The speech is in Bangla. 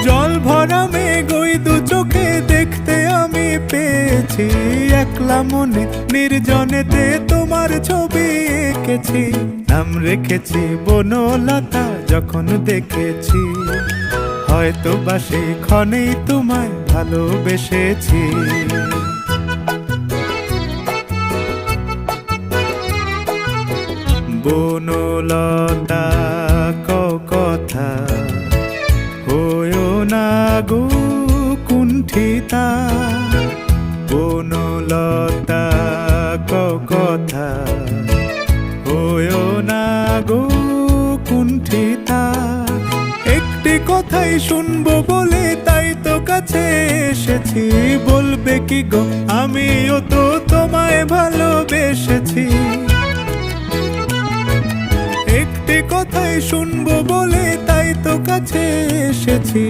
জল ভরা মেঘ ওই দু চোখে দেখতে আমি পেয়েছি, একলা মনে নির্জনেতে তোমার ছবি এঁকেছি। নাম রেখেছি বনলতা যখন দেখেছি, হয়তো বা সেই ক্ষণেই তোমায় ভালোবেসেছি। বনলতা কথা হয়ো না গো কুণ্ঠিতা, বনলতা কথা হয়ো না গো কুণ্ঠিতা। একটি কথাই শুনবো বলে তাই তো কাছে এসেছি, বলবে কি গো আমিও তো তোমায় ভালোবেসেছি। একটি কথাই শুনবো বলে তাই তো কাছে এসেছি,